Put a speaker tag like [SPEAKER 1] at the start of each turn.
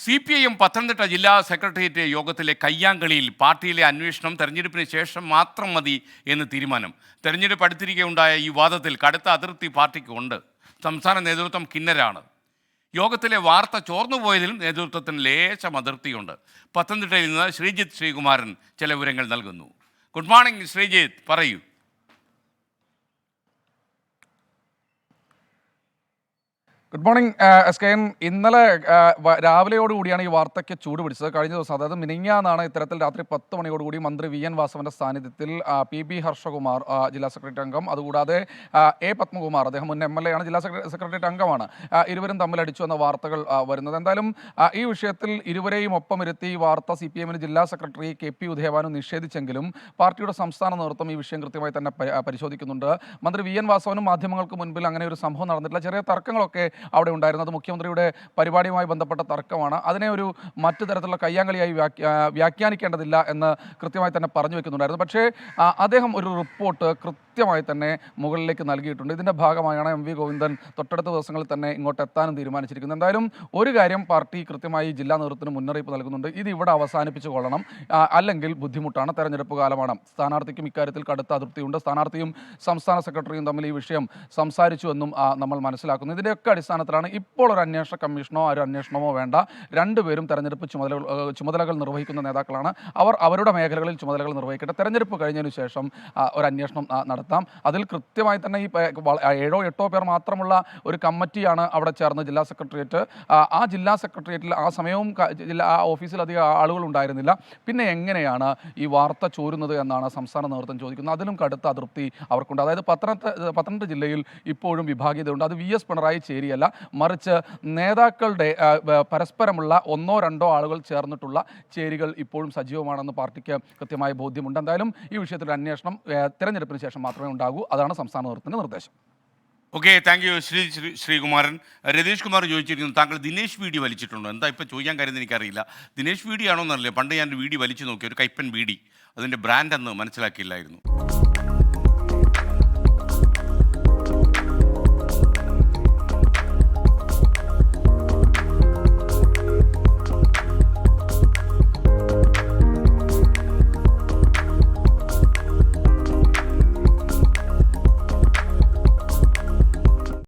[SPEAKER 1] CPIM Pathanamthitta ജില്ലാ secretariat യോഗത്തിലെ കയ്യാങ്കളിയിൽ പാർട്ടിയിലെ അന്വേഷണം തെരഞ്ഞെടുപ്പിന് ശേഷം മാത്രം മതി എന്ന് തീരുമാനം. തെരഞ്ഞെടുപ്പ് അടുത്തിരിക്കെയുണ്ടായ ഈ വാദത്തിൽ കടുത്ത അതൃപ്തി പാർട്ടിക്കുണ്ട്. സംസ്ഥാന നേതൃത്വം കിന്നരാണ്. യോഗത്തിലെ വാർത്ത ചോർന്നുപോയതിലും നേതൃത്വത്തിന് ലേശം അതൃപ്തിയുണ്ട്. പത്തനംതിട്ടയിൽ നിന്ന് ശ്രീജിത്ത് ശ്രീകുമാരൻ ചില വിവരങ്ങൾ നൽകുന്നു. ഗുഡ് മോർണിംഗ് ശ്രീജിത്ത്, പറയൂ.
[SPEAKER 2] Good morning SKN. ഇന്നലെ രാവിലെയോടുകൂടിയാണ് ഈ വാർത്തയ്ക്ക് ചൂട് പിടിച്ചത്. കഴിഞ്ഞ ദിവസം, അതായത് മിനിഞ്ഞാന്നാണ് ഇത്തരത്തിൽ രാത്രി 10 മണിയോടുകൂടി മന്ത്രി VN വാസവന്റെ സാന്നിധ്യത്തിൽ PB ഹർഷകുമാർ ജില്ലാ സെക്രട്ടറി അംഗം, അതുകൂടാതെ A പത്മകുമാർ, അദ്ദേഹം മുൻ MLA ആണ്, ജില്ലാ സെക്രട്ടേറിയറ്റ് അംഗമാണ്, ഇരുവരും തമ്മിൽ അടിച്ചു എന്ന വാർത്തകൾ വരുന്നത്. എന്തായാലും ഈ വിഷയത്തിൽ ഇരുവരെയും ഒപ്പം ഇരുത്തി ഈ വാർത്ത CPM ജില്ലാ സെക്രട്ടറി KP ഉദയഭാനു നിഷേധിച്ചെങ്കിലും പാർട്ടിയുടെ സംസ്ഥാന നേതൃത്വം ഈ വിഷയം കൃത്യമായി തന്നെ പരിശോധിക്കുന്നുണ്ട്. മന്ത്രി VN വാസവനും മാധ്യമങ്ങൾക്ക് മുൻപിൽ അങ്ങനെ ഒരു സംഭവം നടന്നിട്ടില്ല. ചെറിയ തർക്കങ്ങളൊക്കെ അവിടെ ഉണ്ടായിരുന്നത് മുഖ്യമന്ത്രിയുടെ പരിപാടിയുമായി ബന്ധപ്പെട്ട തർക്കമാണ്. അതിനെ ഒരു മറ്റു തരത്തിലുള്ള കയ്യാങ്കളിയായി വ്യാഖ്യാനിക്കേണ്ടതില്ല എന്ന് കൃത്യമായി തന്നെ പറഞ്ഞു വെക്കുന്നുണ്ടായിരുന്നു. പക്ഷേ അദ്ദേഹം ഒരു റിപ്പോർട്ട് കൃത്യമായി തന്നെ മുകളിലേക്ക് നൽകിയിട്ടുണ്ട്. ഇതിൻ്റെ ഭാഗമായാണ് MV ഗോവിന്ദൻ തൊട്ടടുത്ത ദിവസങ്ങളിൽ തന്നെ ഇങ്ങോട്ട് എത്താനും തീരുമാനിച്ചിരിക്കുന്നത്. എന്തായാലും ഒരു കാര്യം പാർട്ടി കൃത്യമായി ജില്ലാ നേതൃത്വത്തിന് മുന്നറിയിപ്പ് നൽകുന്നുണ്ട്. ഇത് ഇവിടെ അവസാനിപ്പിച്ചു കൊള്ളണം, അല്ലെങ്കിൽ ബുദ്ധിമുട്ടാണ്, തെരഞ്ഞെടുപ്പ് കാലമാണ്. സ്ഥാനാർത്ഥിക്കും ഇക്കാര്യത്തിൽ കടുത്ത അതൃപ്തിയുണ്ട്. സ്ഥാനാർത്ഥിയും സംസ്ഥാന സെക്രട്ടറിയും തമ്മിൽ ഈ വിഷയം സംസാരിച്ചു എന്നും നമ്മൾ മനസ്സിലാക്കുന്നു. ഇതിൻ്റെയൊക്കെ അടിസ്ഥാനത്തിലാണ് ഇപ്പോൾ ഒരു അന്വേഷണ കമ്മീഷനോ ഒരു അന്വേഷണമോ വേണ്ട. രണ്ടുപേരും തെരഞ്ഞെടുപ്പ് ചുമതലകൾ നിർവഹിക്കുന്ന നേതാക്കളാണ്. അവർ അവരുടെ മേഖലകളിൽ ചുമതലകൾ നിർവഹിക്കട്ടെ. തെരഞ്ഞെടുപ്പ് കഴിഞ്ഞതിന് ശേഷം ഒരു അന്വേഷണം നടത്താം. അതിൽ കൃത്യമായി തന്നെ ഈ 7-8 പേർ മാത്രമുള്ള ഒരു കമ്മിറ്റിയാണ് അവിടെ ചേർന്ന് ജില്ലാ സെക്രട്ടേറിയറ്റ്. ആ ജില്ലാ സെക്രട്ടേറിയറ്റിൽ ആ സമയവും ആ ഓഫീസിൽ അധികം ആളുകൾ ഉണ്ടായിരുന്നില്ല. പിന്നെ എങ്ങനെയാണ് ഈ വാർത്ത ചോരുന്നത് എന്നാണ് സംസ്ഥാന നേതൃത്വം ചോദിക്കുന്നത്. അതിലും കടുത്ത അതൃപ്തി അവർക്കുണ്ട്. അതായത് പത്തനംതിട്ട ജില്ലയിൽ ഇപ്പോഴും വിഭാഗീയതയുണ്ട്. അത് VS പിണറായി ചേരിയല്ല, മറിച്ച് നേതാക്കളുടെ പരസ്പരമുള്ള 1-2 ആളുകൾ ചേർന്നിട്ടുള്ള ചേരികൾ ഇപ്പോഴും സജീവമാണെന്ന് പാർട്ടിക്ക് കൃത്യമായ ബോധ്യമുണ്ട്. എന്തായാലും ഈ വിഷയത്തിൽ അന്വേഷണം തെരഞ്ഞെടുപ്പിന് ശേഷം മാത്രമേ ഉണ്ടാകൂ. അതാണ് സംസ്ഥാന നേതൃത്വത്തിന്റെ നിർദ്ദേശം.
[SPEAKER 1] Okay, thank you Sreekumaran. Ratheesh Kumar ചോദിച്ചിരിക്കുന്നു, താങ്കൾ ദിനേശ് വീഡി വലിച്ചിട്ടുണ്ടോ? എന്താ ഇപ്പോൾ ചോദിക്കാൻ കാര്യം എനിക്കറിയില്ല. ദിനേശ് വീഡി ആണോ എന്നറിയില്ല. പണ്ട് ഞാൻ വീഡി വലിച്ചു നോക്കി, ഒരു കൈപ്പൻ വീഡി, അതിൻ്റെ ബ്രാൻഡ് എന്ന് മനസ്സിലാക്കിയില്ലായിരുന്നു.